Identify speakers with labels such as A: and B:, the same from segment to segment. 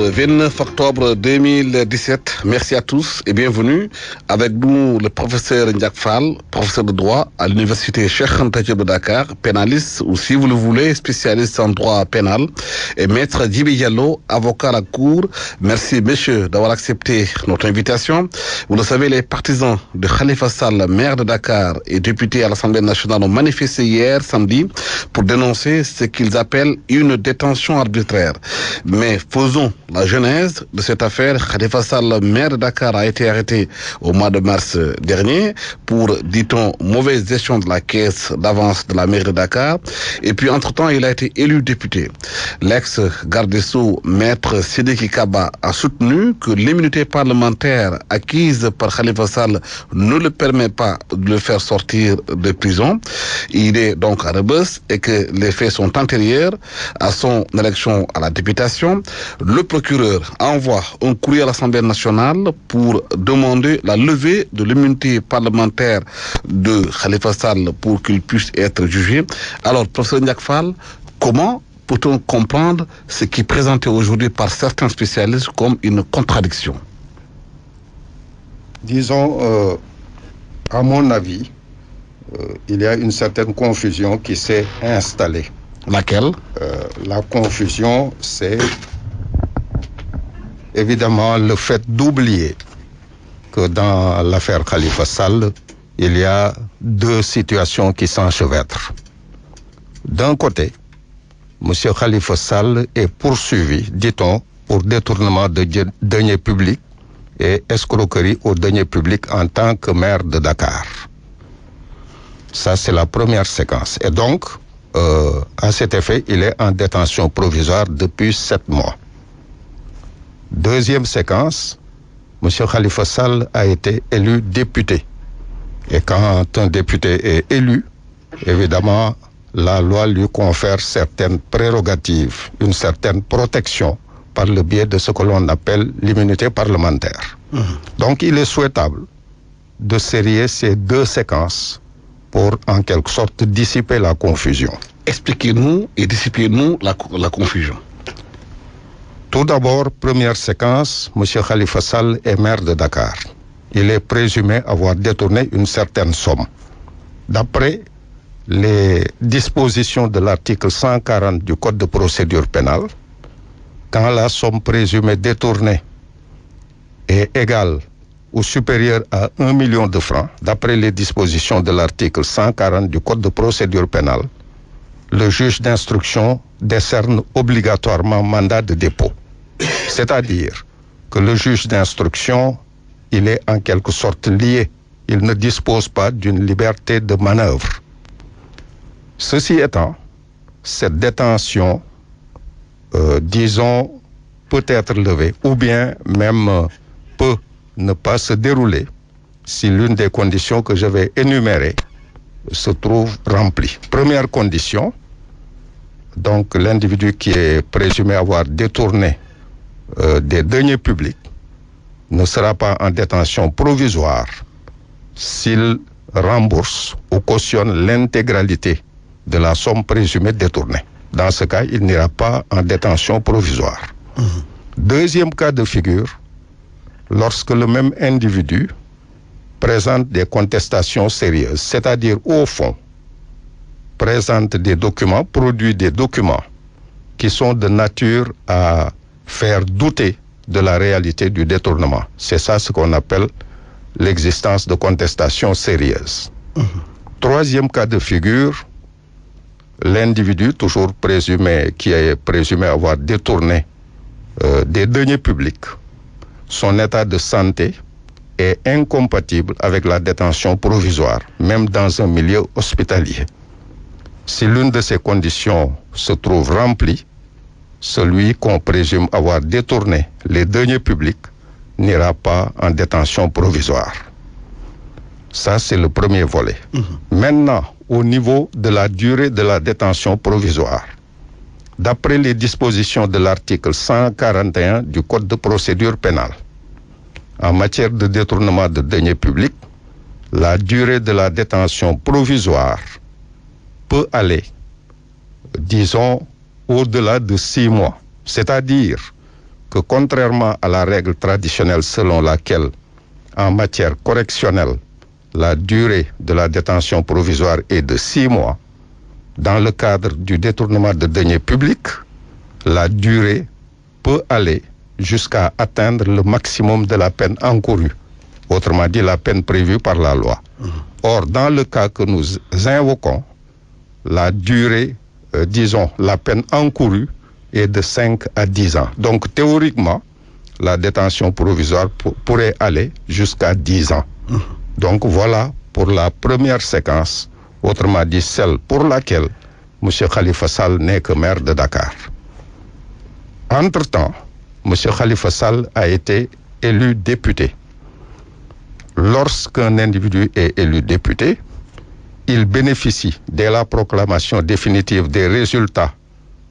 A: 29 octobre 2017. Merci à tous et bienvenue. Avec nous, le professeur Ndiak Fall, professeur de droit à l'université Cheikh Anta Diop de Dakar, pénaliste ou si vous le voulez, spécialiste en droit pénal, et maître Djibi Diallo, avocat à la cour. Merci, messieurs, d'avoir accepté notre invitation. Vous le savez, les partisans de Khalifa Sall, maire de Dakar et député à l'Assemblée nationale, ont manifesté hier, samedi, pour dénoncer ce qu'ils appellent une détention arbitraire. Mais faisons la genèse de cette affaire. Khalifa Sall, maire de Dakar, a été arrêté au mois de mars dernier pour, dit-on, mauvaise gestion de la caisse d'avance de la mairie de Dakar. Et puis, entre-temps, il a été élu député. L'ex-garde des Sceaux, maître Sidiki Kaba, a soutenu que l'immunité parlementaire acquise par Khalifa Sall ne le permet pas de le faire sortir de prison. Il est donc à Rebeuss et que les faits sont antérieurs à son élection à la députation. Le procureur envoie un courrier à l'Assemblée nationale pour demander la levée de l'immunité parlementaire de Khalifa Sall pour qu'il puisse être jugé. Alors, professeur Ndiak Fall, comment peut-on comprendre ce qui est présenté aujourd'hui par certains spécialistes comme une contradiction?
B: Disons, à mon avis, il y a une certaine confusion qui s'est installée.
A: Laquelle?
B: La confusion, c'est évidemment le fait d'oublier que dans l'affaire Khalifa Sall, il y a deux situations qui s'enchevêtrent. D'un côté, M. Khalifa Sall est poursuivi, dit-on, pour détournement de deniers publics et escroquerie aux deniers publics en tant que maire de Dakar. Ça, c'est la première séquence. Et donc, à cet effet, il est en détention provisoire depuis 7 mois. Deuxième séquence, M. Khalifa Sall a été élu député. Et quand un député est élu, évidemment, la loi lui confère certaines prérogatives, une certaine protection par le biais de ce que l'on appelle l'immunité parlementaire. Donc, il est souhaitable de serrer ces deux séquences pour, en quelque sorte, dissiper la confusion.
A: Expliquez-nous et dissipez-nous la confusion.
B: Tout d'abord, première séquence, M. Khalifa Sall est maire de Dakar. Il est présumé avoir détourné une certaine somme. D'après les dispositions de l'article 140 du Code de procédure pénale, quand la somme présumée détournée est égale ou supérieure à 1 million de francs, d'après les dispositions de l'article 140 du Code de procédure pénale, le juge d'instruction décerne obligatoirement mandat de dépôt. C'est-à-dire que le juge d'instruction, il est en quelque sorte lié. Il ne dispose pas d'une liberté de manœuvre. Ceci étant, cette détention, disons, peut être levée ou bien même peut ne pas se dérouler si l'une des conditions que je vais énumérer se trouve remplie. Première condition, donc l'individu qui est présumé avoir détourné des deniers publics ne sera pas en détention provisoire s'il rembourse ou cautionne l'intégralité de la somme présumée détournée. Dans ce cas, il n'ira pas en détention provisoire. Deuxième cas de figure, lorsque le même individu présente des contestations sérieuses, c'est-à-dire au fond, présente des documents, produit des documents qui sont de nature à faire douter de la réalité du détournement. C'est ça ce qu'on appelle l'existence de contestations sérieuses. Troisième cas de figure, l'individu toujours présumé, qui est présumé avoir détourné des deniers publics, son état de santé est incompatible avec la détention provisoire, même dans un milieu hospitalier. Si l'une de ces conditions se trouve remplie, celui qu'on présume avoir détourné les deniers publics n'ira pas en détention provisoire. Ça, c'est le premier volet. Maintenant, au niveau de la durée de la détention provisoire, d'après les dispositions de l'article 141 du Code de procédure pénale, en matière de détournement de deniers publics, la durée de la détention provisoire peut aller, disons, au-delà de 6 mois. C'est-à-dire que contrairement à la règle traditionnelle selon laquelle, en matière correctionnelle, la durée de la détention provisoire est de 6 mois, dans le cadre du détournement de deniers publics, la durée peut aller jusqu'à atteindre le maximum de la peine encourue, autrement dit la peine prévue par la loi. Or, dans le cas que nous invoquons, la durée, la peine encourue est de 5 à 10 ans. Donc, théoriquement, la détention provisoire pourrait aller jusqu'à 10 ans. Donc, voilà pour la première séquence, autrement dit celle pour laquelle M. Khalifa Sall n'est que maire de Dakar. Entre-temps, M. Khalifa Sall a été élu député. Lorsqu'un individu est élu député, il bénéficie, dès la proclamation définitive des résultats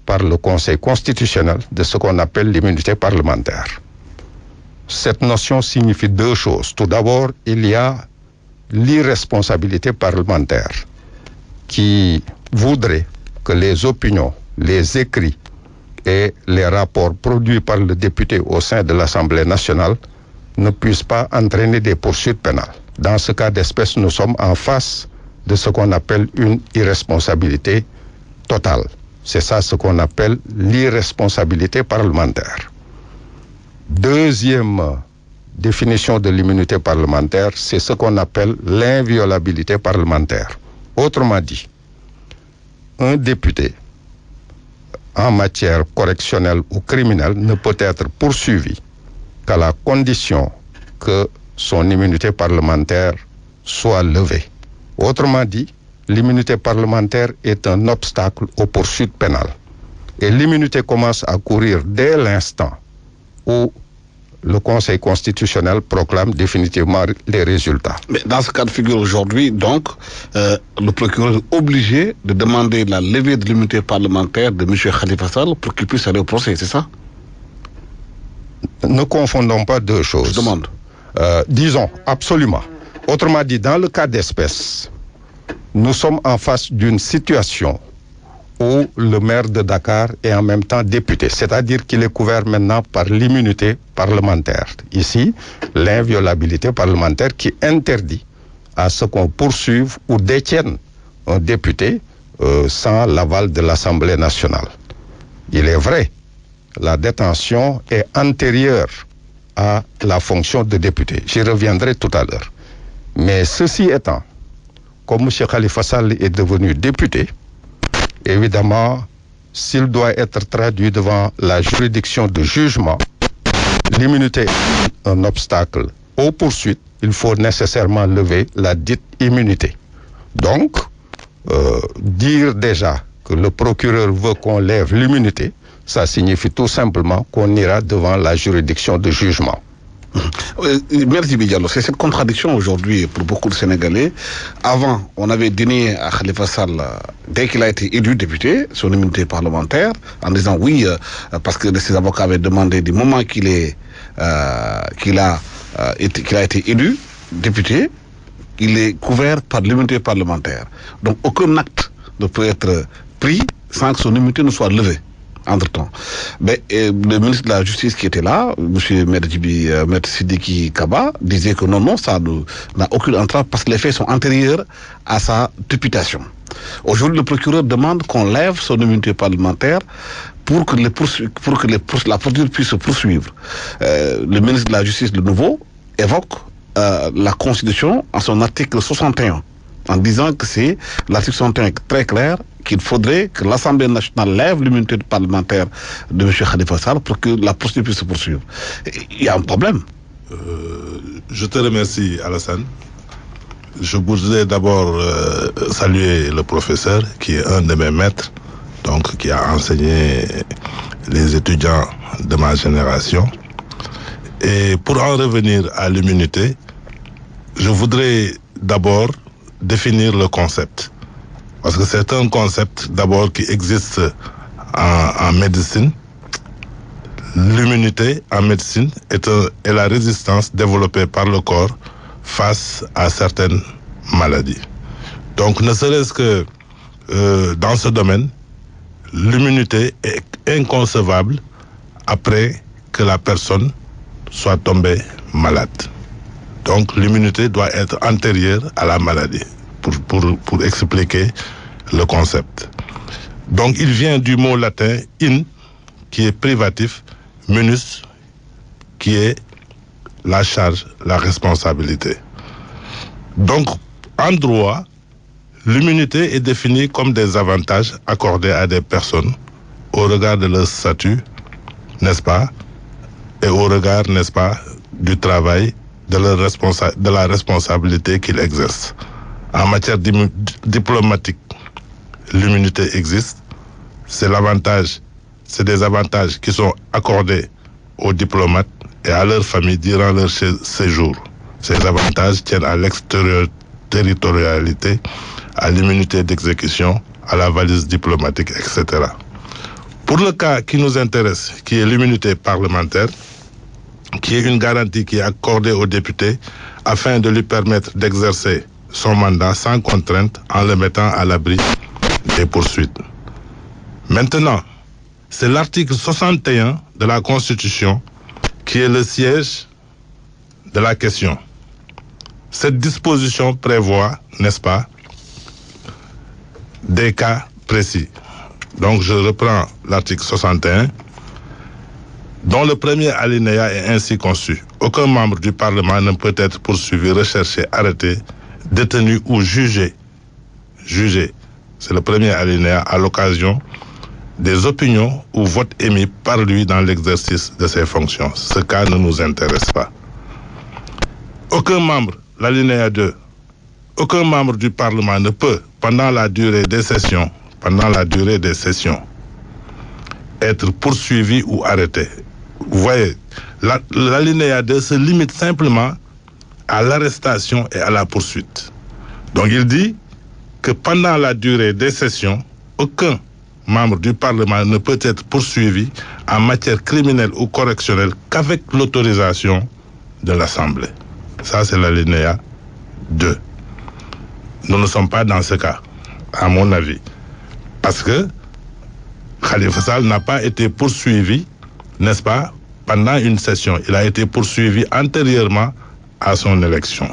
B: par le Conseil constitutionnel, de ce qu'on appelle l'immunité parlementaire. Cette notion signifie 2 choses. Tout d'abord, il y a l'irresponsabilité parlementaire qui voudrait que les opinions, les écrits et les rapports produits par le député au sein de l'Assemblée nationale ne puissent pas entraîner des poursuites pénales. Dans ce cas d'espèce, nous sommes en face de ce qu'on appelle une irresponsabilité totale. C'est ça ce qu'on appelle l'irresponsabilité parlementaire. Deuxième définition de l'immunité parlementaire, c'est ce qu'on appelle l'inviolabilité parlementaire. Autrement dit, un député en matière correctionnelle ou criminelle ne peut être poursuivi qu'à la condition que son immunité parlementaire soit levée. Autrement dit, l'immunité parlementaire est un obstacle aux poursuites pénales. Et l'immunité commence à courir dès l'instant où le Conseil constitutionnel proclame définitivement les résultats.
A: Mais dans ce cas de figure aujourd'hui, donc, le procureur est obligé de demander la levée de l'immunité parlementaire de M. Khalifa Sall pour qu'il puisse aller au procès, c'est ça?
B: Ne confondons pas 2 choses.
A: Je demande.
B: Disons, absolument. Autrement dit, dans le cas d'espèce, nous sommes en face d'une situation où le maire de Dakar est en même temps député, c'est-à-dire qu'il est couvert maintenant par l'immunité parlementaire. Ici, l'inviolabilité parlementaire qui interdit à ce qu'on poursuive ou détienne un député sans l'aval de l'Assemblée nationale. Il est vrai, la détention est antérieure à la fonction de député. J'y reviendrai tout à l'heure. Mais ceci étant, comme M. Khalifa Sall est devenu député, évidemment, s'il doit être traduit devant la juridiction de jugement, l'immunité est un obstacle aux poursuites, il faut nécessairement lever la dite immunité. Donc, dire déjà que le procureur veut qu'on lève l'immunité, ça signifie tout simplement qu'on ira devant la juridiction de jugement.
A: Merci Diallo. C'est cette contradiction aujourd'hui pour beaucoup de Sénégalais. Avant, on avait dénié à Khalifa Sall, dès qu'il a été élu député, son immunité parlementaire, en disant oui, parce que ses avocats avaient demandé du moment qu'il a été élu député, il est couvert par l'immunité parlementaire. Donc aucun acte ne peut être pris sans que son immunité ne soit levée. Entre-temps. Mais le ministre de la Justice qui était là, M. Maître Sidiki Kaba, disait que non, ça n'a aucune entrave parce que les faits sont antérieurs à sa députation. Aujourd'hui, le procureur demande qu'on lève son immunité parlementaire pour que la procédure puisse se poursuivre. Le ministre de la Justice, de nouveau, évoque la Constitution en son article 61, en disant que c'est l'article 61 très clair, qu'il faudrait que l'Assemblée nationale lève l'immunité parlementaire de M. Khalifa Sall pour que la procédure puisse se poursuivre. Il y a un problème.
C: Je te remercie, Alassane. Je voudrais d'abord saluer le professeur, qui est un de mes maîtres, donc qui a enseigné les étudiants de ma génération. Et pour en revenir à l'immunité, je voudrais d'abord définir le concept. Parce que c'est un concept d'abord qui existe en médecine. L'immunité en médecine est la résistance développée par le corps face à certaines maladies. Donc ne serait-ce que dans ce domaine, l'immunité est inconcevable après que la personne soit tombée malade. Donc l'immunité doit être antérieure à la maladie, pour expliquer le concept. Donc il vient du mot latin in, qui est privatif, munus, qui est la charge, la responsabilité. Donc en droit, l'immunité est définie comme des avantages accordés à des personnes au regard de leur statut, n'est-ce pas, et au regard, n'est-ce pas, du travail, de la responsabilité qu'ils exercent. En matière diplomatique, l'immunité existe. C'est des avantages qui sont accordés aux diplomates et à leurs familles durant leur séjour. Ces avantages tiennent à l'extéritorialité, à l'immunité d'exécution, à la valise diplomatique, etc. Pour le cas qui nous intéresse, qui est l'immunité parlementaire, qui est une garantie qui est accordée au député afin de lui permettre d'exercer son mandat sans contrainte en le mettant à l'abri des poursuites. Maintenant, c'est l'article 61 de la Constitution qui est le siège de la question. Cette disposition prévoit, n'est-ce pas, des cas précis. Donc je reprends l'article 61, dont le premier alinéa est ainsi conçu. Aucun membre du Parlement ne peut être poursuivi, recherché, arrêté, détenu ou jugé. Jugé, c'est le premier alinéa, à l'occasion des opinions ou votes émis par lui dans l'exercice de ses fonctions. Ce cas ne nous intéresse pas. Aucun membre, l'alinéa 2, aucun membre du Parlement ne peut, pendant la durée des sessions, être poursuivi ou arrêté. Vous voyez, l'alinéa 2 se limite simplement à l'arrestation et à la poursuite. Donc il dit que pendant la durée des sessions, aucun membre du Parlement ne peut être poursuivi en matière criminelle ou correctionnelle qu'avec l'autorisation de l'Assemblée. Ça, c'est l'alinéa 2. Nous ne sommes pas dans ce cas, à mon avis. Parce que Khalifa Sall n'a pas été poursuivi, n'est-ce pas, pendant une session. Il a été poursuivi antérieurement à son élection.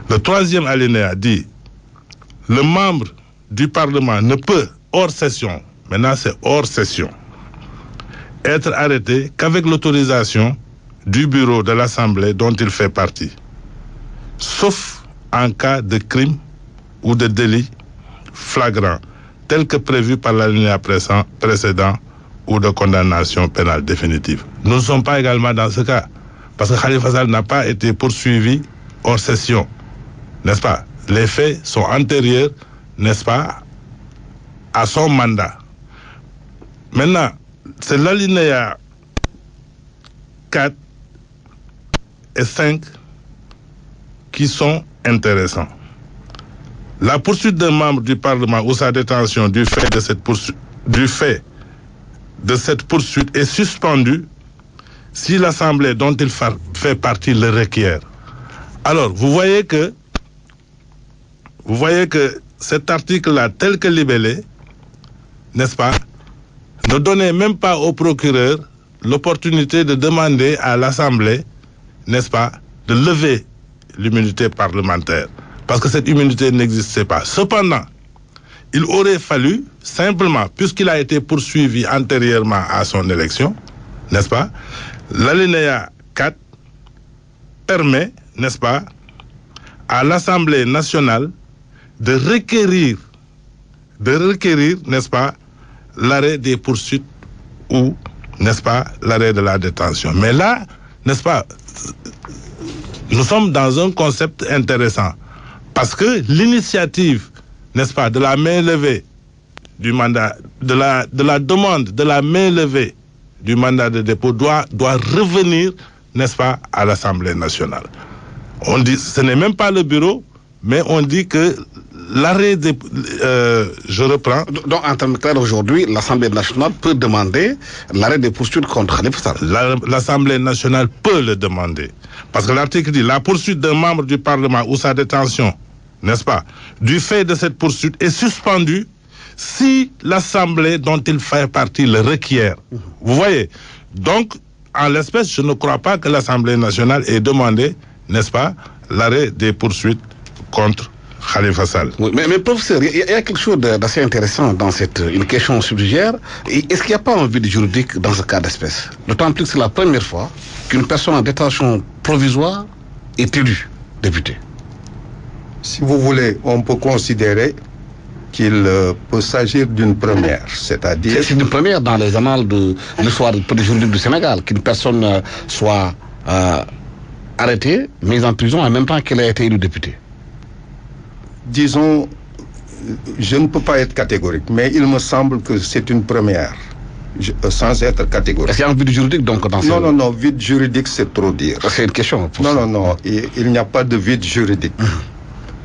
C: Le troisième alinéa dit, le membre du Parlement ne peut, hors session, maintenant c'est hors session, être arrêté qu'avec l'autorisation du bureau de l'Assemblée dont il fait partie, sauf en cas de crime ou de délit flagrant, tel que prévu par l'alinéa précédent ou de condamnation pénale définitive. Nous ne sommes pas également dans ce cas, parce que Khalifa Sall n'a pas été poursuivi hors session, n'est-ce pas? Les faits sont antérieurs, n'est-ce pas, à son mandat. Maintenant, c'est l'alinéa 4 et 5 qui sont intéressants. La poursuite d'un membre du Parlement ou sa détention du fait de cette poursuite est suspendue si l'Assemblée dont il fait partie le requiert. Alors, vous voyez que cet article-là, tel que libellé, n'est-ce pas, ne donnait même pas au procureur l'opportunité de demander à l'Assemblée, n'est-ce pas, de lever l'immunité parlementaire. Parce que cette immunité n'existait pas. Cependant, il aurait fallu, simplement, puisqu'il a été poursuivi antérieurement à son élection, n'est-ce pas, l'alinéa 4 permet, n'est-ce pas, à l'Assemblée nationale de requérir, n'est-ce pas, l'arrêt des poursuites ou, n'est-ce pas, l'arrêt de la détention. Mais là, n'est-ce pas, nous sommes dans un concept intéressant. Parce que l'initiative, n'est-ce pas, de la main levée du mandat, de la demande de la main levée du mandat de dépôt doit revenir, n'est-ce pas, à l'Assemblée nationale. On dit, ce n'est même pas le bureau, mais on dit que l'arrêt des... je reprends.
A: Donc, en termes clairs, aujourd'hui, l'Assemblée nationale peut demander l'arrêt des poursuites contre Khalifa Sall.
C: L'Assemblée nationale peut le demander. Parce que l'article dit, la poursuite d'un membre du Parlement ou sa détention, n'est-ce pas, du fait de cette poursuite est suspendue si l'Assemblée dont il fait partie le requiert. Vous voyez. Donc, en l'espèce, je ne crois pas que l'Assemblée nationale ait demandé, n'est-ce pas, l'arrêt des poursuites contre Khalifa Sall.
A: Oui, mais professeur, il y a quelque chose d'assez intéressant dans une question subsidiaire. Est-ce qu'il n'y a pas un vide juridique dans ce cas d'espèce? D'autant plus que c'est la première fois qu'une personne en détention provisoire est élue député.
B: Si vous voulez, on peut considérer qu'il peut s'agir d'une première, c'est-à-dire...
A: C'est une première dans les annales de l'histoire juridique du Sénégal, qu'une personne soit arrêtée, mise en prison, en même temps qu'elle a été élue députée.
B: Disons, je ne peux pas être catégorique, mais il me semble que c'est une première, sans être catégorique.
A: Est-ce qu'il y a un vide juridique donc dans
B: Non, vide juridique, c'est trop dire.
A: C'est une question.
B: Non, il n'y a pas de vide juridique.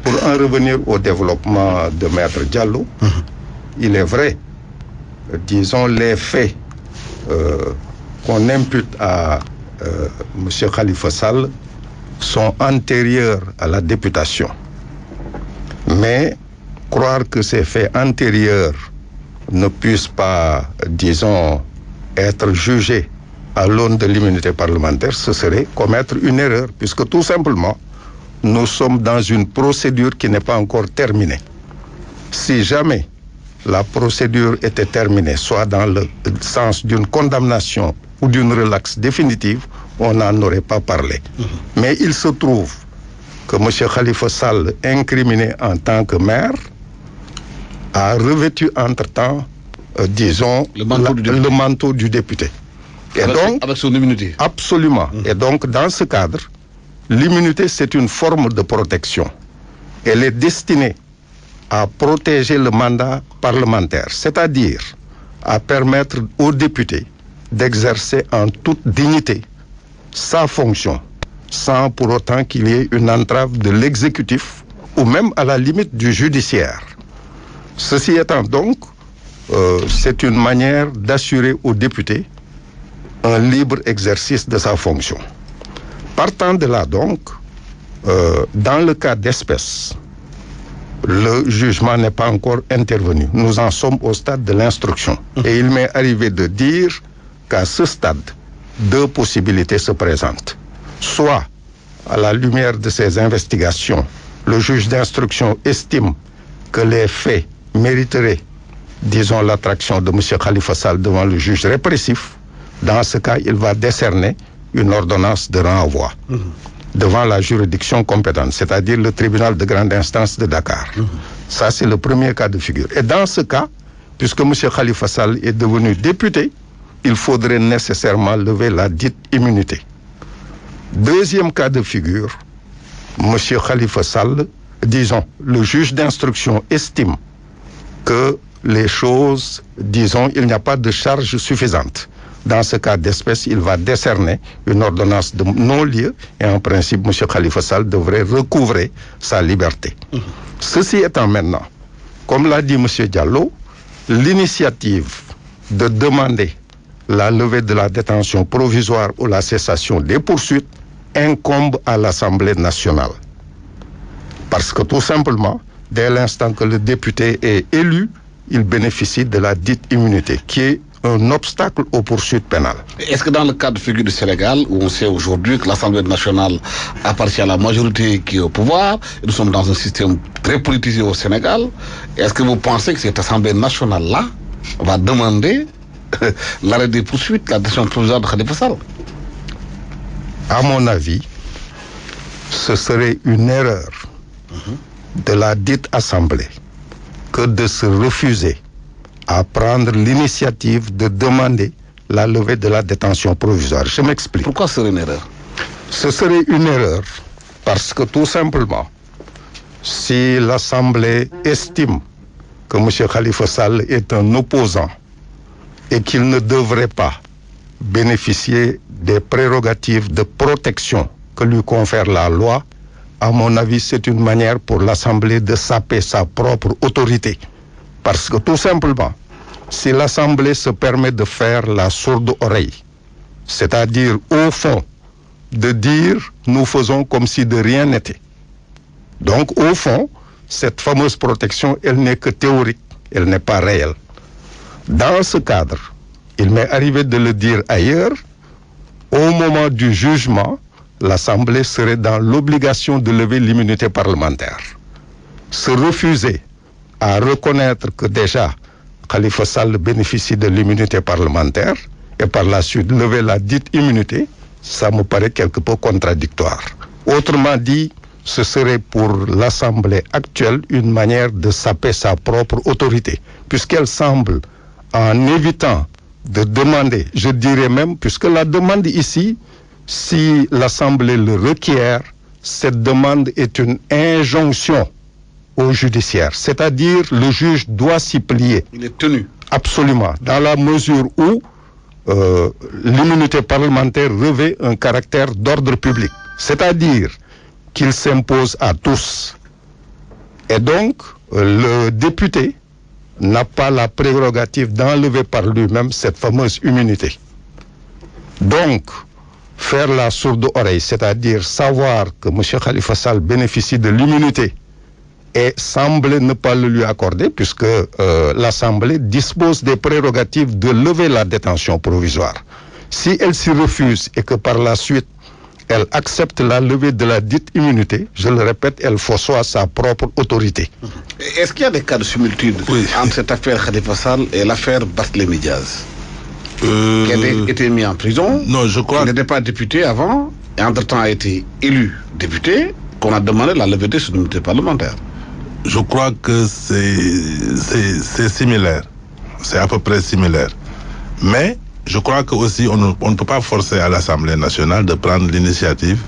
B: Pour en revenir au développement de Maître Diallo, il est vrai, disons, les faits qu'on impute à M. Khalifa Sall sont antérieurs à la députation. Mais croire que ces faits antérieurs ne puissent pas, disons, être jugés à l'aune de l'immunité parlementaire, ce serait commettre une erreur, puisque tout simplement, nous sommes dans une procédure qui n'est pas encore terminée. Si jamais la procédure était terminée, soit dans le sens d'une condamnation ou d'une relaxe définitive, on n'en aurait pas parlé. Mais il se trouve que M. Khalifa Sall, incriminé en tant que maire, a revêtu entre-temps, disons, le manteau du député. Et
A: avec son immunité.
B: Absolument. Et donc, dans ce cadre, l'immunité, c'est une forme de protection. Elle est destinée à protéger le mandat parlementaire, c'est-à-dire à permettre aux députés d'exercer en toute dignité sa fonction, sans pour autant qu'il y ait une entrave de l'exécutif ou même à la limite du judiciaire. Ceci étant donc, c'est une manière d'assurer aux députés un libre exercice de sa fonction. Partant de là donc, dans le cas d'espèce, le jugement n'est pas encore intervenu. Nous en sommes au stade de l'instruction. Et il m'est arrivé de dire qu'à ce stade, deux possibilités se présentent. Soit, à la lumière de ces investigations, le juge d'instruction estime que les faits mériteraient, disons, l'attraction de M. Khalifa Sall devant le juge répressif. Dans ce cas, il va décerner une ordonnance de renvoi devant la juridiction compétente, c'est-à-dire le tribunal de grande instance de Dakar. Ça, c'est le premier cas de figure. Et dans ce cas, puisque M. Khalifa Sall est devenu député, il faudrait nécessairement lever la dite immunité. Deuxième cas de figure, M. Khalifa Sall, disons, le juge d'instruction estime que les choses, disons, il n'y a pas de charge suffisante. Dans ce cas d'espèce, il va décerner une ordonnance de non-lieu et en principe, M. Khalifa Sall devrait recouvrer sa liberté. Ceci étant maintenant, comme l'a dit M. Diallo, l'initiative de demander la levée de la détention provisoire ou la cessation des poursuites incombe à l'Assemblée nationale. Parce que tout simplement, dès l'instant que le député est élu, il bénéficie de la dite immunité, qui est un obstacle aux poursuites pénales.
A: Est-ce que dans le cas de figure du Sénégal, où on sait aujourd'hui que l'Assemblée nationale appartient à la majorité qui est au pouvoir, et nous sommes dans un système très politisé au Sénégal, est-ce que vous pensez que cette Assemblée nationale-là va demander l'arrêt des poursuites, la détention provisoire de Khalifa Sall?
B: À mon avis, ce serait une erreur de la dite Assemblée que de se refuser à prendre l'initiative de demander la levée de la détention provisoire. Je m'explique.
A: Pourquoi ce serait une erreur?
B: Ce serait une erreur parce que tout simplement, si l'Assemblée estime que M. Khalifa Sall est un opposant et qu'il ne devrait pas bénéficier des prérogatives de protection que lui confère la loi, à mon avis, c'est une manière pour l'Assemblée de saper sa propre autorité. Parce que tout simplement, si l'Assemblée se permet de faire la sourde oreille, c'est-à-dire au fond, de dire nous faisons comme si de rien n'était. Donc au fond, cette fameuse protection, elle n'est que théorique, elle n'est pas réelle. Dans ce cadre, il m'est arrivé de le dire ailleurs, au moment du jugement, l'Assemblée serait dans l'obligation de lever l'immunité parlementaire. Se refuser à reconnaître que déjà Khalifa Sall bénéficie de l'immunité parlementaire et par la suite lever la dite immunité, ça me paraît quelque peu contradictoire. Autrement dit, ce serait pour l'Assemblée actuelle une manière de saper sa propre autorité, puisqu'elle semble, en évitant de demander, je dirais même, puisque la demande ici, si l'Assemblée le requiert, cette demande est une injonction au judiciaire, c'est-à-dire le juge doit s'y plier.
A: Il est tenu.
B: Absolument, dans la mesure où l'immunité parlementaire revêt un caractère d'ordre public, c'est-à-dire qu'il s'impose à tous. Et donc, le député n'a pas la prérogative d'enlever par lui-même cette fameuse immunité. Donc, faire la sourde oreille, c'est-à-dire savoir que M. Khalifa Sall bénéficie de l'immunité et semble ne pas le lui accorder, puisque l'Assemblée dispose des prérogatives de lever la détention provisoire. Si elle s'y refuse et que par la suite, elle accepte la levée de la dite immunité, je le répète, elle fausse sa propre autorité.
A: Est-ce qu'il y a des cas de similitude entre cette affaire Khalifa Sall et l'affaire Barthélémy Diaz qui a été mis en prison?
C: Non, je crois.
A: Il n'était pas député avant, et entre-temps a été élu député, qu'on a demandé la levée de son immunité parlementaire.
C: Je crois que c'est similaire. C'est à peu près similaire. Mais je crois que aussi on ne peut pas forcer à l'Assemblée nationale de prendre l'initiative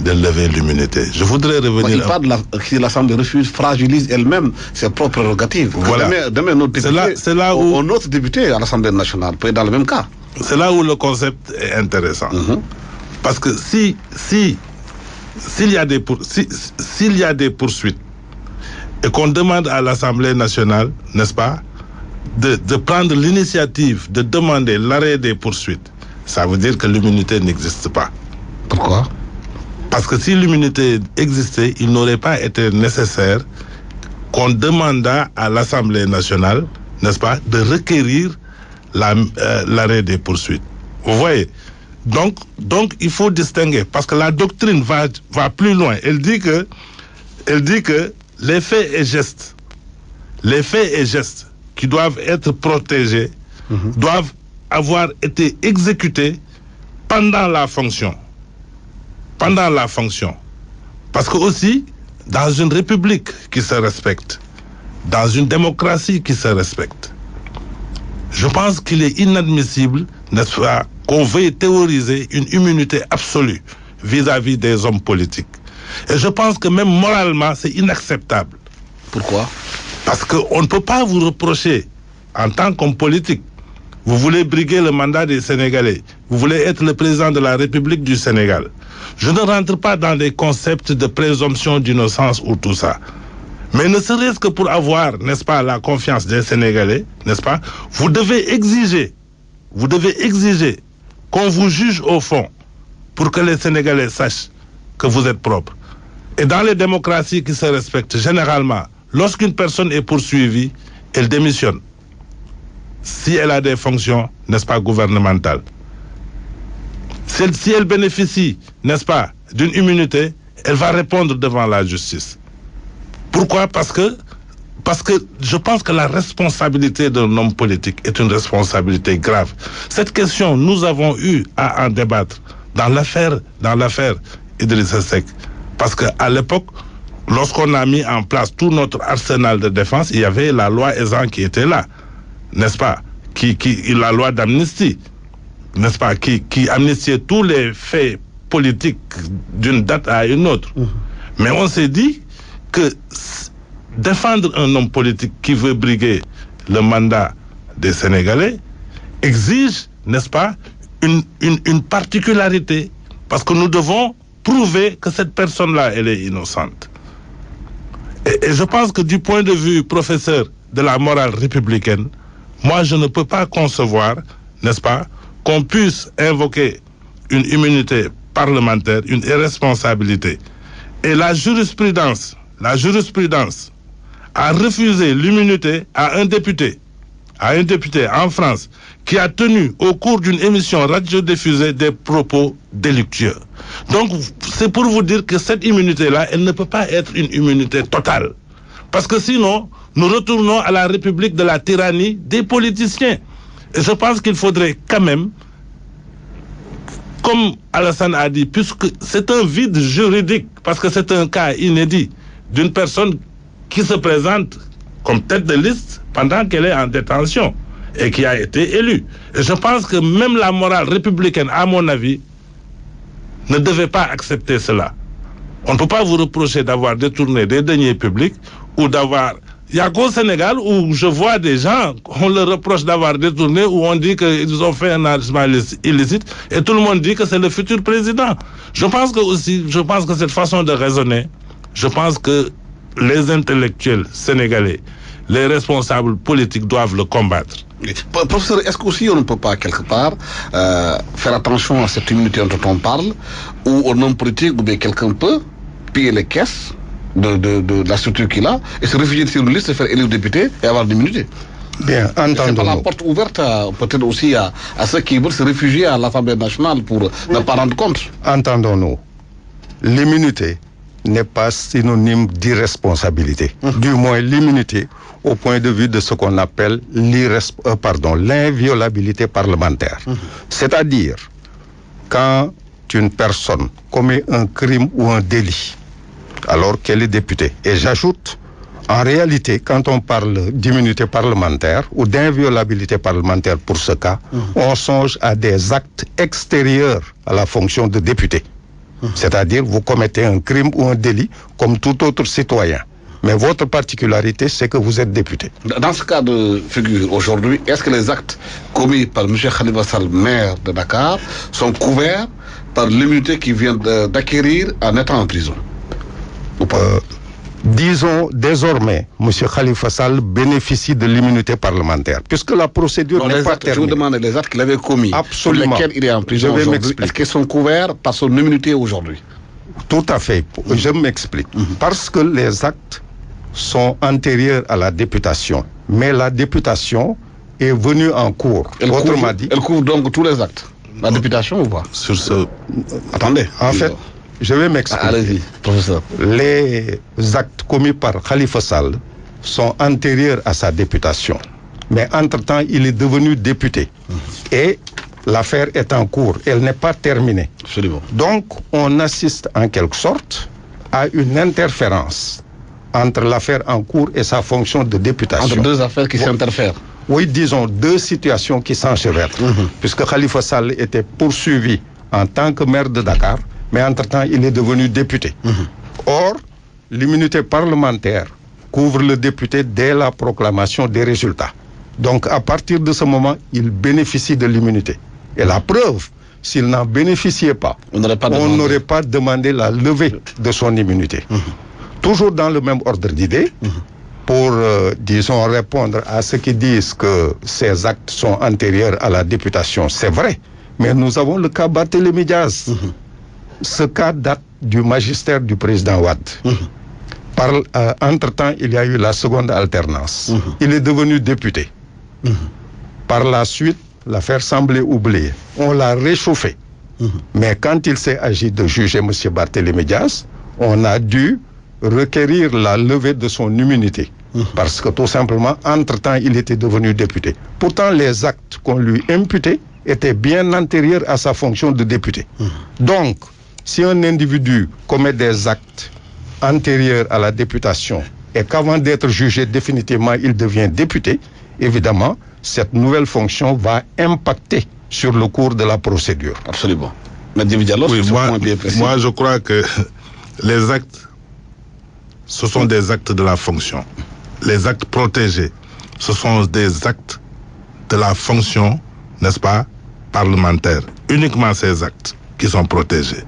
C: de lever l'immunité. Je voudrais revenir...
A: Il parle si l'Assemblée refuse, fragilise elle-même ses propres prérogatives.
C: Voilà.
A: Demain, notre député,
C: c'est là où...
A: un autre député à l'Assemblée nationale peut être dans le même cas.
C: C'est là où le concept est intéressant. Parce que s'il y a des poursuites et qu'on demande à l'Assemblée nationale, n'est-ce pas, de prendre l'initiative de demander l'arrêt des poursuites, ça veut dire que l'immunité n'existe pas.
A: Pourquoi?
C: Parce que si l'immunité existait, il n'aurait pas été nécessaire qu'on demandât à l'Assemblée nationale, n'est-ce pas, de requérir l'arrêt des poursuites. Vous voyez? Donc, il faut distinguer, parce que la doctrine va plus loin. Elle dit que les faits et gestes qui doivent être protégés doivent avoir été exécutés pendant la fonction. Parce que aussi, dans une république qui se respecte, dans une démocratie qui se respecte, je pense qu'il est inadmissible, n'est-ce pas, qu'on veuille théoriser une immunité absolue vis-à-vis des hommes politiques. Et je pense que même moralement, c'est inacceptable.
A: Pourquoi?
C: Parce qu'on ne peut pas vous reprocher, en tant qu'homme politique, vous voulez briguer le mandat des Sénégalais, vous voulez être le président de la République du Sénégal. Je ne rentre pas dans des concepts de présomption d'innocence ou tout ça. Mais ne serait-ce que pour avoir, n'est-ce pas, la confiance des Sénégalais, n'est-ce pas, vous devez exiger qu'on vous juge au fond pour que les Sénégalais sachent que vous êtes propre. Et dans les démocraties qui se respectent, généralement, lorsqu'une personne est poursuivie, elle démissionne. Si elle a des fonctions, n'est-ce pas, gouvernementales. Si elle bénéficie, n'est-ce pas, d'une immunité, elle va répondre devant la justice. Pourquoi? Parce que je pense que la responsabilité d'un homme politique est une responsabilité grave. Cette question, nous avons eu à en débattre dans l'affaire Idrissa Seck. Parce qu'à l'époque, lorsqu'on a mis en place tout notre arsenal de défense, il y avait la loi Ezzan qui était là, n'est-ce pas, la loi d'amnistie, n'est-ce pas, qui amnistiait tous les faits politiques d'une date à une autre. Mais on s'est dit que défendre un homme politique qui veut briguer le mandat des Sénégalais exige, n'est-ce pas, une particularité, parce que nous devons prouver que cette personne-là, elle est innocente. Et je pense que du point de vue professeur de la morale républicaine, moi je ne peux pas concevoir, n'est-ce pas, qu'on puisse invoquer une immunité parlementaire, une irresponsabilité. Et la jurisprudence a refusé l'immunité à un député à un député en France qui a tenu au cours d'une émission radiodiffusée des propos délictueux. Donc, c'est pour vous dire que cette immunité-là, elle ne peut pas être une immunité totale. Parce que sinon, nous retournons à la République de la tyrannie des politiciens. Et je pense qu'il faudrait quand même, comme Alassane a dit, puisque c'est un vide juridique, parce que c'est un cas inédit d'une personne qui se présente comme tête de liste pendant qu'elle est en détention et qui a été élue. Et je pense que même la morale républicaine, à mon avis, ne devait pas accepter cela. On ne peut pas vous reprocher d'avoir détourné des deniers publics ou d'avoir... Il n'y a qu'au Sénégal où je vois des gens, on leur reproche d'avoir détourné, où on dit qu'ils ont fait un enrichissement illicite, et tout le monde dit que c'est le futur président. Je pense que cette façon de raisonner, je pense que les intellectuels sénégalais, les responsables politiques doivent le combattre.
A: Professeur, est-ce qu'aussi on ne peut pas quelque part faire attention à cette immunité dont on parle, où un homme politique ou bien quelqu'un peut piller les caisses de la structure qu'il a et se réfugier sur une liste, se faire élire député et avoir l'immunité?
B: Bien, entendons-nous.
A: C'est pas la porte ouverte peut-être aussi à ceux qui veulent se réfugier à l'Assemblée nationale pour ne pas rendre compte.
B: Entendons-nous. L'immunité n'est pas synonyme d'irresponsabilité. Du moins, l'immunité au point de vue de ce qu'on appelle l'inviolabilité parlementaire. C'est-à-dire, quand une personne commet un crime ou un délit, alors qu'elle est députée, et j'ajoute, en réalité, quand on parle d'immunité parlementaire ou d'inviolabilité parlementaire pour ce cas, on songe à des actes extérieurs à la fonction de député. C'est-à-dire, vous commettez un crime ou un délit comme tout autre citoyen. Mais votre particularité, c'est que vous êtes député.
A: Dans ce cas de figure, aujourd'hui, est-ce que les actes commis par M. Khalifa Sall, maire de Dakar, sont couverts par l'immunité qu'il vient d'acquérir en étant en prison? Ou pas?
B: Disons, désormais, M. Khalifa Sall bénéficie de l'immunité parlementaire, puisque la procédure n'est pas terminée.
A: Je vous demande les actes qu'il avait commis,
B: absolument,
A: pour lesquels il est en prison aujourd'hui, est-ce qu'ils sont couverts par son immunité aujourd'hui?
B: Tout à fait. Je m'explique. Parce que les actes sont antérieurs à la députation, mais la députation est venue en cours.
A: Elle couvre donc tous les actes, la députation ou pas?
C: Sur ce...
A: Attendez.
B: En fait, je vais m'expliquer.
A: Allez-y, professeur.
B: Les actes commis par Khalifa Sall sont antérieurs à sa députation. Mais entre-temps, il est devenu député. Et l'affaire est en cours. Elle n'est pas terminée.
A: Absolument.
B: Donc, on assiste en quelque sorte à une interférence entre l'affaire en cours et sa fonction de députation.
A: Entre deux affaires qui s'interfèrent.
B: Oui, disons, deux situations qui s'enchevêtrent. Puisque Khalifa Sall était poursuivi en tant que maire de Dakar, mais entre-temps, il est devenu député. Or, l'immunité parlementaire couvre le député dès la proclamation des résultats. Donc, à partir de ce moment, il bénéficie de l'immunité. Et la preuve, s'il n'en bénéficiait pas, on n'aurait pas demandé la levée de son immunité. Toujours dans le même ordre d'idée, pour, disons, répondre à ceux qui disent que ces actes sont antérieurs à la députation, c'est vrai. Mais nous avons le cas Barthélémy Diaz. Ce cas date du magistère du président Wade. Entre-temps, il y a eu la seconde alternance. Il est devenu député. Par la suite, l'affaire semblait oubliée. On l'a réchauffé. Mais quand il s'est agi de juger M. Barthélémy Diaz, on a dû requérir la levée de son immunité. Parce que tout simplement, entre-temps, il était devenu député. Pourtant, les actes qu'on lui imputait étaient bien antérieurs à sa fonction de député. Donc, si un individu commet des actes antérieurs à la députation et qu'avant d'être jugé définitivement, il devient député, évidemment, cette nouvelle fonction va impacter sur le cours de la procédure.
A: Absolument. Mais Diallo,
C: oui, moi, je crois que les actes, ce sont des actes de la fonction. Les actes protégés, ce sont des actes de la fonction, n'est-ce pas, parlementaire. Uniquement ces actes qui sont protégés.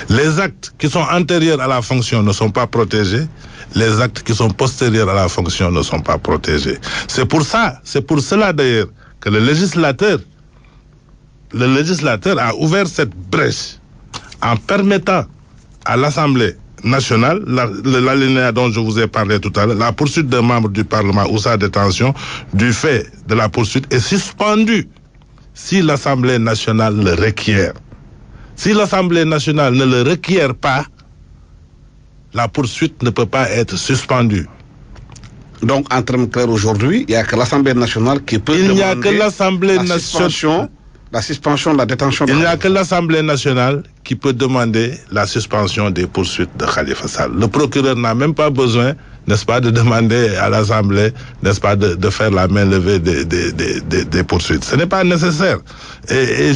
C: Les actes qui sont antérieurs à la fonction ne sont pas protégés. Les actes qui sont postérieurs à la fonction ne sont pas protégés. C'est pour cela d'ailleurs que le législateur a ouvert cette brèche en permettant à l'Assemblée nationale, l'alinéa dont je vous ai parlé tout à l'heure, la poursuite d'un membre du Parlement ou sa détention du fait de la poursuite est suspendue si l'Assemblée nationale le requiert. Si l'Assemblée nationale ne le requiert pas, la poursuite ne peut pas être suspendue.
A: Donc, en termes clairs, aujourd'hui, il n'y a que l'Assemblée nationale qui peut demander...
C: Il n'y a que l'Assemblée nationale...
A: La suspension de la détention...
C: Il n'y a que l'Assemblée nationale qui peut demander la suspension des poursuites de Khalifa Sall. Le procureur n'a même pas besoin, n'est-ce pas, de demander à l'Assemblée, n'est-ce pas, de faire la main levée des poursuites. Ce n'est pas nécessaire. Et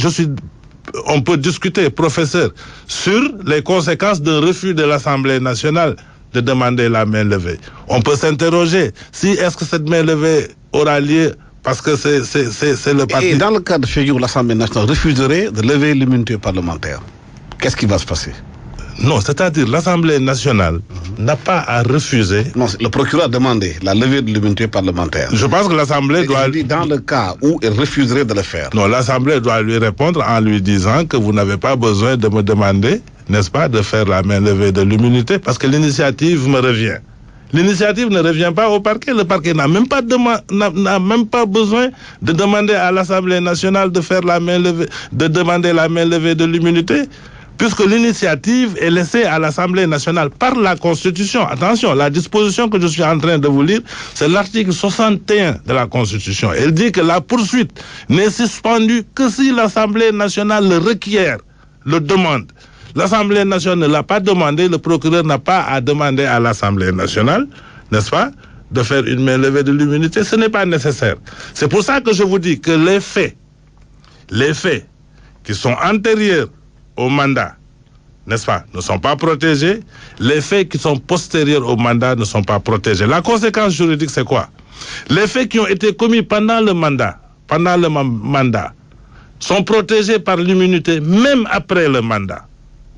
C: on peut discuter, professeur, sur les conséquences d'un refus de l'Assemblée nationale de demander la main levée. On peut s'interroger si est-ce que cette main levée aura lieu parce que c'est le parti...
A: Et dans le cas de figure où l'Assemblée nationale refuserait de lever l'immunité parlementaire, qu'est-ce qui va se passer?
C: Non, c'est-à-dire l'Assemblée nationale n'a pas à refuser...
A: Non, le procureur a demandé la levée de l'immunité parlementaire.
C: Je pense que l'Assemblée doit...
A: Dans le cas où elle refuserait de le faire.
C: Non, l'Assemblée doit lui répondre en lui disant que vous n'avez pas besoin de me demander, n'est-ce pas, de faire la main levée de l'immunité parce que l'initiative me revient. L'initiative ne revient pas au parquet. Le parquet n'a même pas besoin de demander à l'Assemblée nationale de faire la main levée, de demander la main levée de l'immunité, puisque l'initiative est laissée à l'Assemblée nationale par la Constitution. Attention, la disposition que je suis en train de vous lire, c'est l'article 61 de la Constitution. Elle dit que la poursuite n'est suspendue que si l'Assemblée nationale le requiert, le demande. L'Assemblée nationale ne l'a pas demandé, le procureur n'a pas à demander à l'Assemblée nationale, n'est-ce pas, de faire une main levée de l'immunité. Ce n'est pas nécessaire. C'est pour ça que je vous dis que les faits qui sont antérieurs au mandat, n'est-ce pas, ne sont pas protégés. Les faits qui sont postérieurs au mandat ne sont pas protégés. La conséquence juridique, c'est quoi? Les faits qui ont été commis pendant le mandat, sont protégés par l'immunité même après le mandat.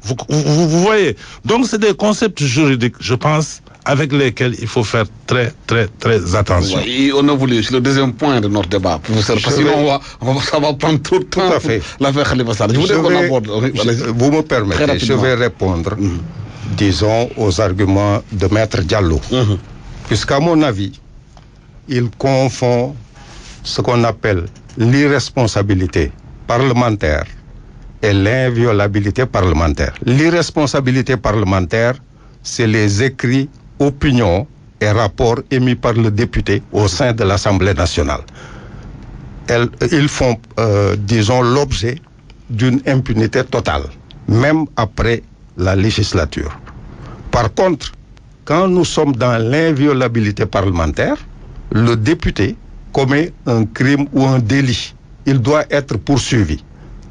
C: Vous voyez, donc c'est des concepts juridiques, je pense, avec lesquels il faut faire très, très, très attention.
A: Oui, on a voulu, c'est le deuxième point de notre débat, professeur, parce que sinon ça va prendre trop de temps.
B: Tout à fait.
A: L'affaire Khalifa Sall.
B: Vous me permettez, je vais répondre, disons, aux arguments de Maître Diallo. Puisqu'à mon avis, il confond ce qu'on appelle l'irresponsabilité parlementaire et l'inviolabilité parlementaire. L'irresponsabilité parlementaire, c'est les écrits, opinions et rapports émis par le député au sein de l'Assemblée nationale. Ils font, disons, l'objet d'une impunité totale, même après la législature. Par contre, quand nous sommes dans l'inviolabilité parlementaire, le député commet un crime ou un délit. Il doit être poursuivi.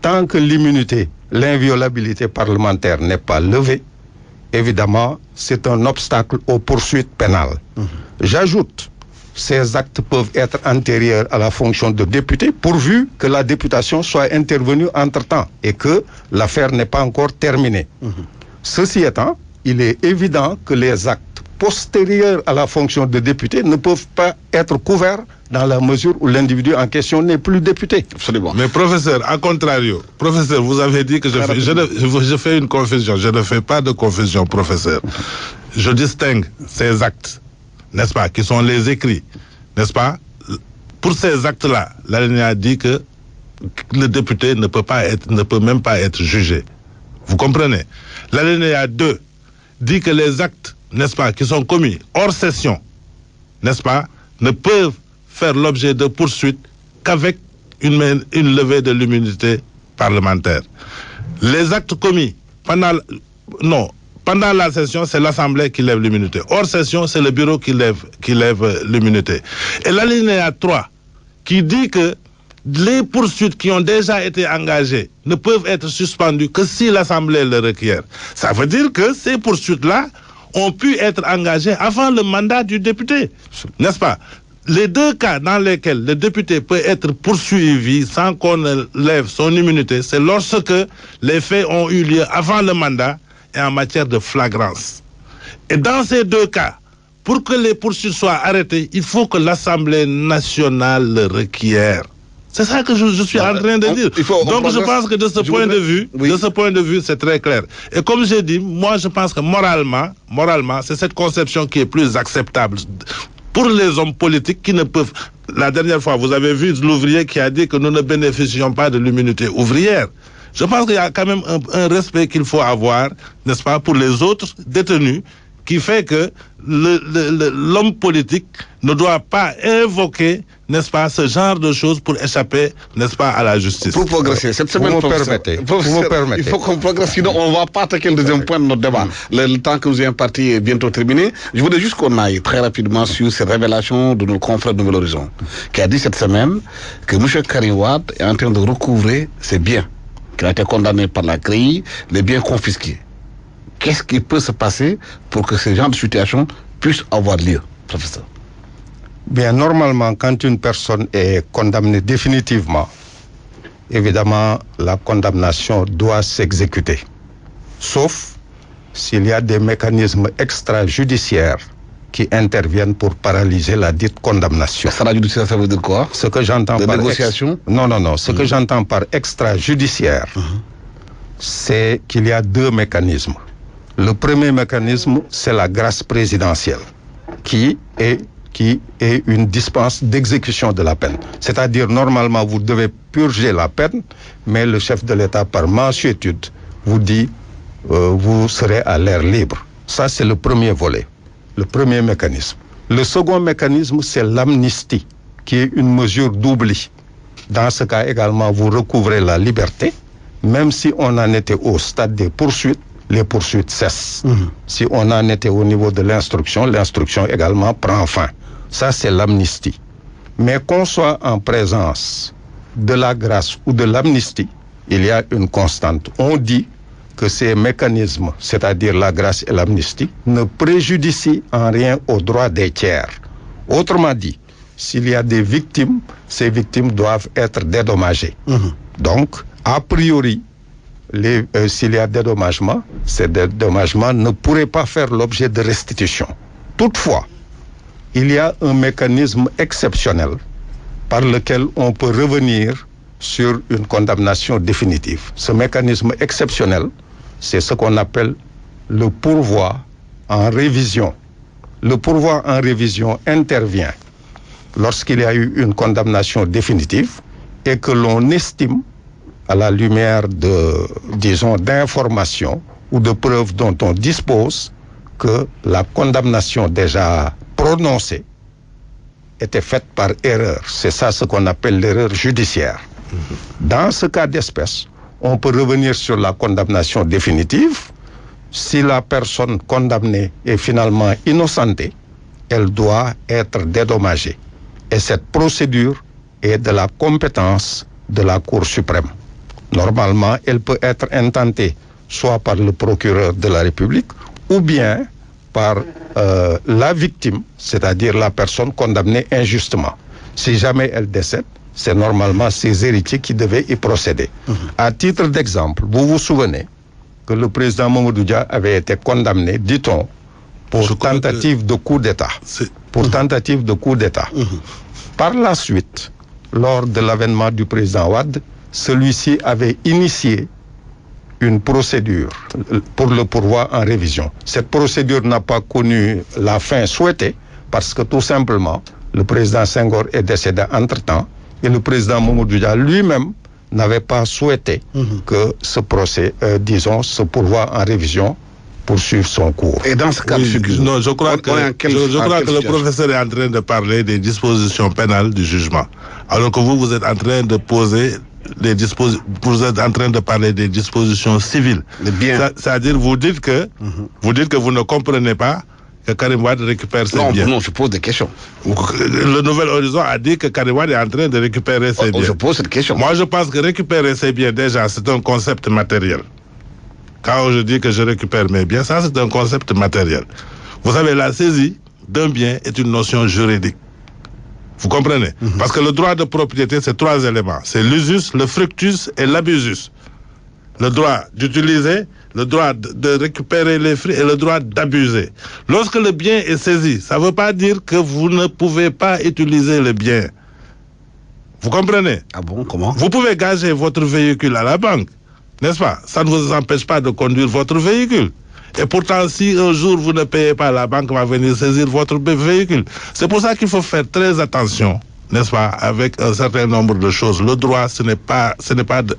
B: Tant que l'immunité, l'inviolabilité parlementaire n'est pas levée, évidemment, c'est un obstacle aux poursuites pénales. J'ajoute, ces actes peuvent être antérieurs à la fonction de député, pourvu que la députation soit intervenue entre-temps et que l'affaire n'est pas encore terminée. Ceci étant, il est évident que les actes postérieurs à la fonction de député ne peuvent pas être couverts dans la mesure où l'individu en question n'est plus député.
A: Absolument.
C: Mais professeur, à contrario, professeur, vous avez dit que je fais une confusion. Je ne fais pas de confusion, professeur. Je distingue ces actes, n'est-ce pas, qui sont les écrits, n'est-ce pas? Pour ces actes-là, l'alinéa dit que le député ne peut même pas être jugé. Vous comprenez? L'alinéa 2 dit que les actes, n'est-ce pas, qui sont commis hors session, n'est-ce pas, ne peuvent faire l'objet de poursuites qu'avec une levée de l'immunité parlementaire. Les actes commis pendant la session, c'est l'Assemblée qui lève l'immunité. Hors session, c'est le bureau qui lève l'immunité. Et l'alinéa 3, qui dit que les poursuites qui ont déjà été engagées ne peuvent être suspendues que si l'Assemblée le requiert. Ça veut dire que ces poursuites-là ont pu être engagées avant le mandat du député, n'est-ce pas? Les deux cas dans lesquels le député peut être poursuivi sans qu'on ne lève son immunité, c'est lorsque les faits ont eu lieu avant le mandat et en matière de flagrance. Et dans ces deux cas, pour que les poursuites soient arrêtées, il faut que l'Assemblée nationale le requiert. C'est ça que je suis en train de dire. Donc je pense que de ce point de vue, c'est très clair. Et comme j'ai dit, moi je pense que moralement, c'est cette conception qui est plus acceptable pour les hommes politiques qui ne peuvent... La dernière fois, vous avez vu l'ouvrier qui a dit que nous ne bénéficions pas de l'immunité ouvrière. Je pense qu'il y a quand même un respect qu'il faut avoir, n'est-ce pas, pour les autres détenus, qui fait que l'homme politique ne doit pas invoquer, n'est-ce pas, ce genre de choses pour échapper, n'est-ce pas, à la justice.
A: Pour progresser, cette semaine,
B: vous me permettez.
A: Il faut qu'on progresse, sinon on ne va pas attaquer le deuxième point de notre débat. Le temps que vous ayez imparti est bientôt terminé. Je voudrais juste qu'on aille très rapidement sur ces révélations de nos confrères de Nouvel Horizon, qui a dit cette semaine que M. Karim Wade est en train de recouvrer ses biens, qu'il a été condamné par la CREI, les biens confisqués. Qu'est-ce qui peut se passer pour que ce genre de situation puisse avoir lieu, professeur?
B: Bien, normalement, quand une personne est condamnée définitivement, évidemment, la condamnation doit s'exécuter. Sauf s'il y a des mécanismes extrajudiciaires qui interviennent pour paralyser la dite condamnation.
A: Extrajudiciaire, ça veut dire quoi?
B: Ce que j'entends par
A: négociation?
B: Non. Ce que j'entends par extrajudiciaire, c'est qu'il y a deux mécanismes. Le premier mécanisme, c'est la grâce présidentielle, qui est une dispense d'exécution de la peine. C'est-à-dire, normalement, vous devez purger la peine, mais le chef de l'État, par mansuétude, vous dit, vous serez à l'air libre. Ça, c'est le premier volet, le premier mécanisme. Le second mécanisme, c'est l'amnistie, qui est une mesure d'oubli. Dans ce cas également, vous recouvrez la liberté, même si on en était au stade des poursuites, les poursuites cessent. Si on en était au niveau de l'instruction également prend fin. Ça, c'est l'amnistie. Mais qu'on soit en présence de la grâce ou de l'amnistie, il y a une constante. On dit que ces mécanismes, c'est-à-dire la grâce et l'amnistie, ne préjudicient en rien aux droits des tiers. Autrement dit, s'il y a des victimes, ces victimes doivent être dédommagées. Donc, a priori, s'il y a dédommagement, ces dédommagements ne pourraient pas faire l'objet de restitution. Toutefois, il y a un mécanisme exceptionnel par lequel on peut revenir sur une condamnation définitive. Ce mécanisme exceptionnel, c'est ce qu'on appelle le pourvoi en révision. Le pourvoi en révision intervient lorsqu'il y a eu une condamnation définitive et que l'on estime, à la lumière d'informations ou de preuves dont on dispose, que la condamnation déjà prononcée était faite par erreur. C'est ça ce qu'on appelle l'erreur judiciaire. Dans ce cas d'espèce, on peut revenir sur la condamnation définitive. Si la personne condamnée est finalement innocentée, elle doit être dédommagée. Et cette procédure est de la compétence de la Cour suprême. Normalement, elle peut être intentée soit par le procureur de la République ou bien par la victime, c'est-à-dire la personne condamnée injustement. Si jamais elle décède, c'est normalement ses héritiers qui devaient y procéder. À titre d'exemple, vous vous souvenez que le président Mamadou Dia avait été condamné, dit-on, pour tentative de coup d'État. Pour tentative de coup d'État. Par la suite, lors de l'avènement du président Wade, celui-ci avait initié une procédure pour le pourvoi en révision. Cette procédure n'a pas connu la fin souhaitée parce que tout simplement, le président Senghor est décédé entre-temps et le président Mamadou Dia lui-même n'avait pas souhaité que ce procès, ce pourvoi en révision poursuive son cours.
A: Et dans ce cas de figure,
C: non, je crois que le professeur est en train de parler des dispositions pénales du jugement, alors que vous êtes en train de poser vous êtes en train de parler des dispositions civiles. C'est-à-dire, vous dites que vous ne comprenez pas que Karim Wade récupère ses biens.
A: Non, je pose des questions.
C: Le Nouvel Horizon a dit que Karim Wade est en train de récupérer ses biens.
A: Je pose cette question.
C: Moi, je pense que récupérer ses biens, déjà, c'est un concept matériel. Quand je dis que je récupère mes biens, ça, c'est un concept matériel. Vous savez, la saisie d'un bien est une notion juridique. Vous comprenez? Parce que le droit de propriété, c'est trois éléments. C'est l'usus, le fructus et l'abusus. Le droit d'utiliser, le droit de récupérer les fruits et le droit d'abuser. Lorsque le bien est saisi, ça ne veut pas dire que vous ne pouvez pas utiliser le bien. Vous comprenez?
A: Ah bon, comment?
C: Vous pouvez gager votre véhicule à la banque, n'est-ce pas? Ça ne vous empêche pas de conduire votre véhicule. Et pourtant, si un jour vous ne payez pas, la banque va venir saisir votre véhicule. C'est pour ça qu'il faut faire très attention, n'est-ce pas, avec un certain nombre de choses. Le droit, ce n'est pas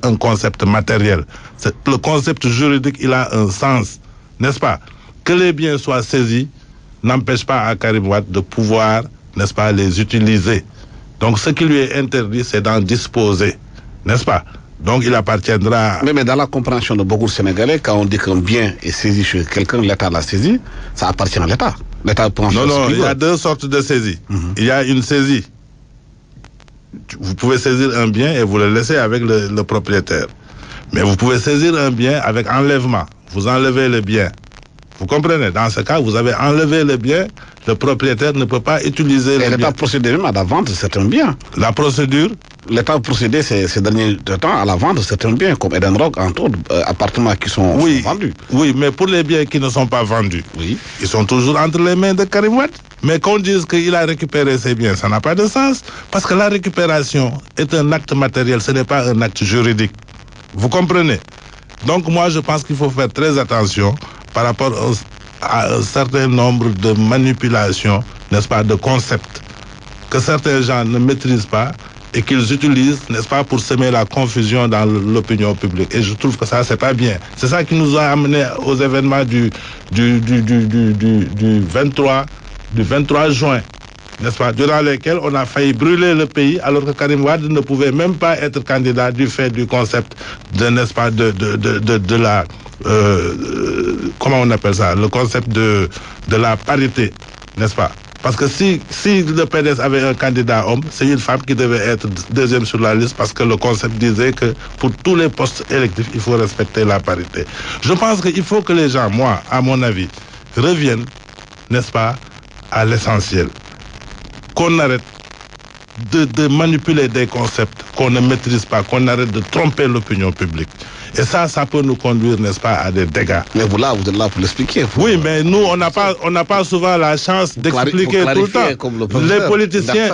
C: un concept matériel. Le concept juridique, il a un sens, n'est-ce pas? Que les biens soient saisis n'empêche pas à Karim Wade de pouvoir, n'est-ce pas, les utiliser. Donc, ce qui lui est interdit, c'est d'en disposer, n'est-ce pas? Donc, il appartiendra...
A: Mais dans la compréhension de beaucoup de Sénégalais, quand on dit qu'un bien est saisi chez quelqu'un, l'État l'a saisi, ça appartient à l'État. L'État prend
C: Non, il y a deux sortes de saisies. Il y a une saisie. Vous pouvez saisir un bien et vous le laissez avec le propriétaire. Mais vous pouvez saisir un bien avec enlèvement. Vous enlevez le bien. Vous comprenez? Dans ce cas, vous avez enlevé le bien, le propriétaire ne peut pas utiliser le bien.
A: L'État procède même à la vente de certains biens.
C: La procédure?
A: L'État a procédé ces derniers temps à la vente de certains biens, comme Eden Rock, entre autres appartements qui sont vendus.
C: Oui, mais pour les biens qui ne sont pas vendus, ils sont toujours entre les mains de Karim Wade. Mais qu'on dise qu'il a récupéré ses biens, ça n'a pas de sens. Parce que la récupération est un acte matériel, ce n'est pas un acte juridique. Vous comprenez? Donc moi, je pense qu'il faut faire très attention par rapport à un certain nombre de manipulations, n'est-ce pas, de concepts, que certains gens ne maîtrisent pas et qu'ils utilisent, n'est-ce pas, pour semer la confusion dans l'opinion publique. Et je trouve que ça, c'est pas bien. C'est ça qui nous a amené aux événements du 23 juin, n'est-ce pas, durant lesquels on a failli brûler le pays, alors que Karim Wade ne pouvait même pas être candidat du fait du concept de, n'est-ce pas, de la... comment on appelle ça? Le concept de la parité, n'est-ce pas? Parce que si le PDS avait un candidat homme, c'est une femme qui devait être deuxième sur la liste, parce que le concept disait que pour tous les postes électifs, il faut respecter la parité. Je pense qu'il faut que les gens, moi, à mon avis, reviennent, n'est-ce pas, à l'essentiel. Qu'on arrête de manipuler des concepts qu'on ne maîtrise pas, qu'on arrête de tromper l'opinion publique. Et ça peut nous conduire, n'est-ce pas, à des dégâts.
A: Mais vous êtes là pour l'expliquer.
C: Oui, mais nous, on n'a pas souvent la chance d'expliquer tout le temps.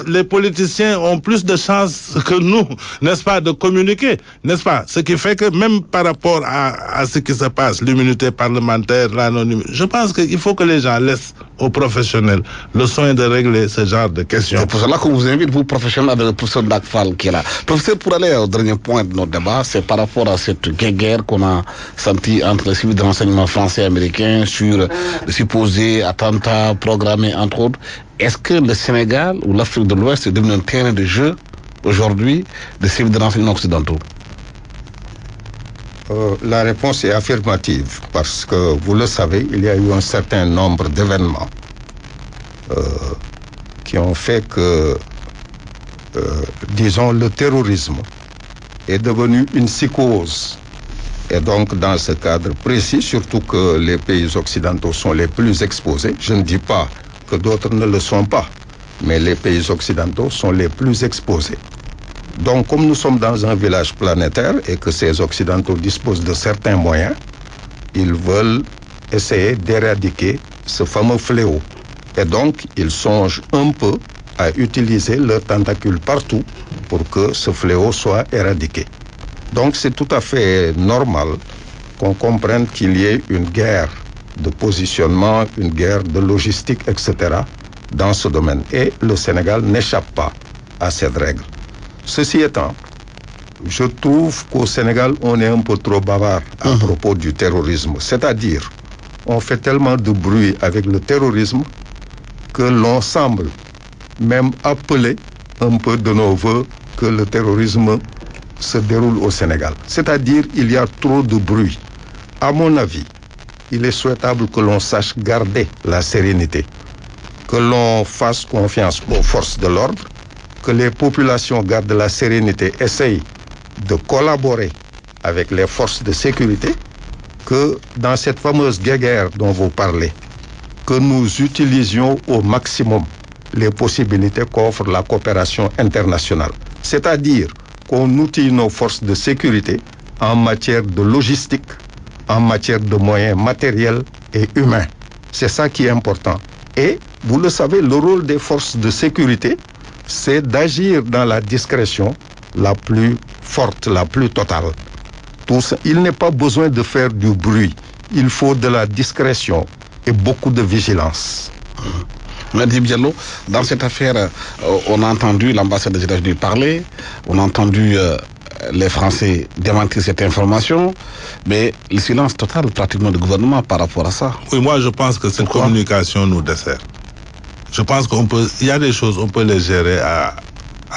C: Les politiciens ont plus de chance que nous, n'est-ce pas, de communiquer, n'est-ce pas? Ce qui fait que même par rapport à ce qui se passe, l'immunité parlementaire, l'anonymat, je pense qu'il faut que les gens laissent aux professionnels le soin de régler ce genre de questions.
A: C'est pour cela qu'on vous invite, vous professionnels, avec le professeur Ndack Fall qui est là. Professeur, pour aller au dernier point de notre débat, c'est par rapport à cette guerre qu'on a senti entre les services de renseignement français et américains sur le supposé attentat programmé, entre autres. Est-ce que le Sénégal ou l'Afrique de l'Ouest est devenu un terrain de jeu aujourd'hui des services de renseignement occidentaux?
B: La réponse est affirmative, parce que, vous le savez, il y a eu un certain nombre d'événements qui ont fait que, disons, le terrorisme est devenu une psychose. Et donc, dans ce cadre précis, surtout que les pays occidentaux sont les plus exposés, je ne dis pas que d'autres ne le sont pas, mais les pays occidentaux sont les plus exposés. Donc, comme nous sommes dans un village planétaire et que ces occidentaux disposent de certains moyens, ils veulent essayer d'éradiquer ce fameux fléau. Et donc, ils songent un peu à utiliser leurs tentacules partout pour que ce fléau soit éradiqué. Donc, c'est tout à fait normal qu'on comprenne qu'il y ait une guerre de positionnement, une guerre de logistique, etc. dans ce domaine. Et le Sénégal n'échappe pas à cette règle. Ceci étant, je trouve qu'au Sénégal, on est un peu trop bavard à propos du terrorisme. C'est-à-dire, on fait tellement de bruit avec le terrorisme que l'on semble même appeler un peu de nos voeux que le terrorisme se déroule au Sénégal. C'est-à-dire, il y a trop de bruit. À mon avis, il est souhaitable que l'on sache garder la sérénité, que l'on fasse confiance aux forces de l'ordre, que les populations gardent la sérénité, essayent de collaborer avec les forces de sécurité, que dans cette fameuse guerre dont vous parlez, que nous utilisions au maximum les possibilités qu'offre la coopération internationale. C'est-à-dire qu'on outille nos forces de sécurité en matière de logistique, en matière de moyens matériels et humains. C'est ça qui est important. Et, vous le savez, le rôle des forces de sécurité, c'est d'agir dans la discrétion la plus forte, la plus totale. Il n'est pas besoin de faire du bruit. Il faut de la discrétion et beaucoup de vigilance.
A: Nadib Diallo, dans cette affaire, on a entendu l'ambassade des États-Unis parler, on a entendu les Français démentir cette information, mais le silence total pratiquement du gouvernement par rapport à ça.
C: Oui, moi je pense que cette communication nous dessert. Je pense qu'il y a des choses, on peut les gérer à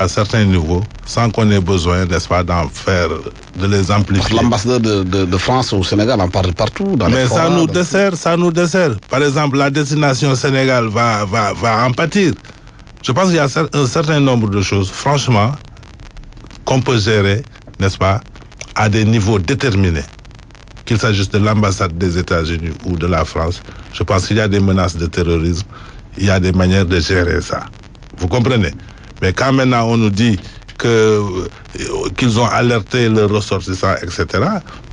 C: certains niveaux sans qu'on ait besoin, n'est-ce pas, de les amplifier.
A: L'ambassadeur de France au Sénégal en parle partout.
C: Mais ça nous dessert. Par exemple, la destination Sénégal va en pâtir. Je pense qu'il y a un certain nombre de choses, franchement, qu'on peut gérer, n'est-ce pas, à des niveaux déterminés. Qu'il s'agisse de l'ambassade des États-Unis ou de la France, je pense qu'il y a des menaces de terrorisme, il y a des manières de gérer ça. Vous comprenez? Mais quand maintenant on nous dit qu'ils ont alerté leurs ressortissants, etc.,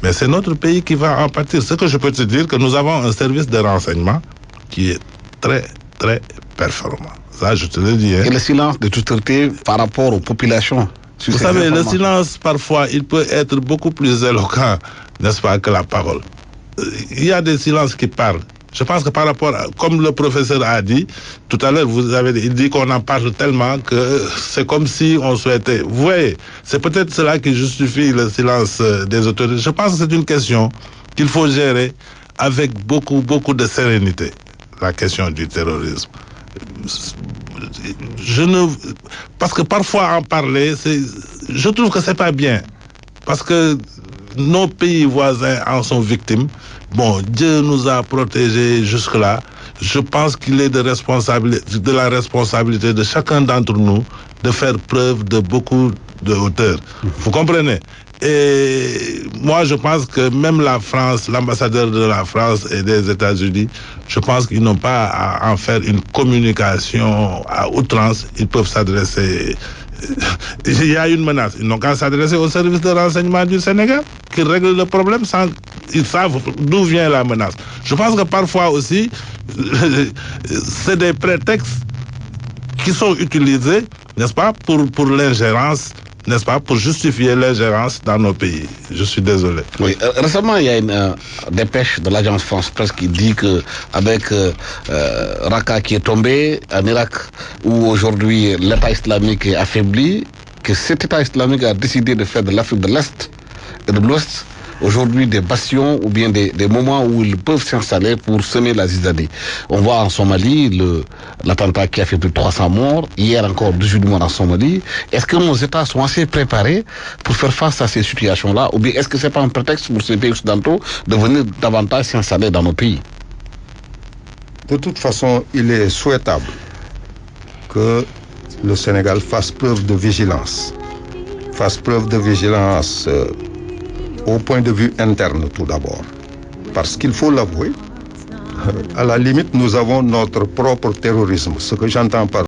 C: mais c'est notre pays qui va en pâtir. Ce que je peux te dire, que nous avons un service de renseignement qui est très, très performant. Ça, je te le dis. Hein.
A: Et le silence de toute autorité par rapport aux populations.
C: Vous savez, le silence, parfois, il peut être beaucoup plus éloquent, n'est-ce pas, que la parole. Il y a des silences qui parlent. Je pense que par rapport à, comme le professeur a dit, tout à l'heure, il dit qu'on en parle tellement que c'est comme si on souhaitait. Vous voyez, c'est peut-être cela qui justifie le silence des autorités. Je pense que c'est une question qu'il faut gérer avec beaucoup, beaucoup de sérénité, la question du terrorisme. Parce que parfois en parler, je trouve que c'est pas bien. Parce que nos pays voisins en sont victimes. Bon, Dieu nous a protégés jusque-là. Je pense qu'il est de la responsabilité de chacun d'entre nous de faire preuve de beaucoup de hauteur. Vous comprenez? Et moi, je pense que même la France, l'ambassadeur de la France et des États-Unis, je pense qu'ils n'ont pas à en faire une communication à outrance. Ils peuvent s'adresser. Il y a une menace. Ils n'ont qu'à s'adresser au service de renseignement du Sénégal qui règle le problème sans. Ils savent d'où vient la menace. Je pense que parfois aussi, c'est des prétextes qui sont utilisés, n'est-ce pas, pour l'ingérence, n'est-ce pas, pour justifier l'ingérence dans nos pays. Je suis désolé.
A: Oui, récemment, il y a une dépêche de l'agence France-Presse qui dit qu'avec Raqqa qui est tombé en Irak, où aujourd'hui l'État islamique est affaibli, que cet État islamique a décidé de faire de l'Afrique de l'Est et de l'Ouest aujourd'hui des bastions ou bien des moments où ils peuvent s'installer pour semer la zizanie. On voit en Somalie l'attentat qui a fait plus de 300 morts, hier encore 18 morts en Somalie. Est-ce que nos États sont assez préparés pour faire face à ces situations-là, ou bien est-ce que ce n'est pas un prétexte pour ces pays occidentaux de venir davantage s'installer dans nos pays?
B: De toute façon, il est souhaitable que le Sénégal fasse preuve de vigilance. Au point de vue interne tout d'abord. Parce qu'il faut l'avouer, à la limite, nous avons notre propre terrorisme. Ce que j'entends par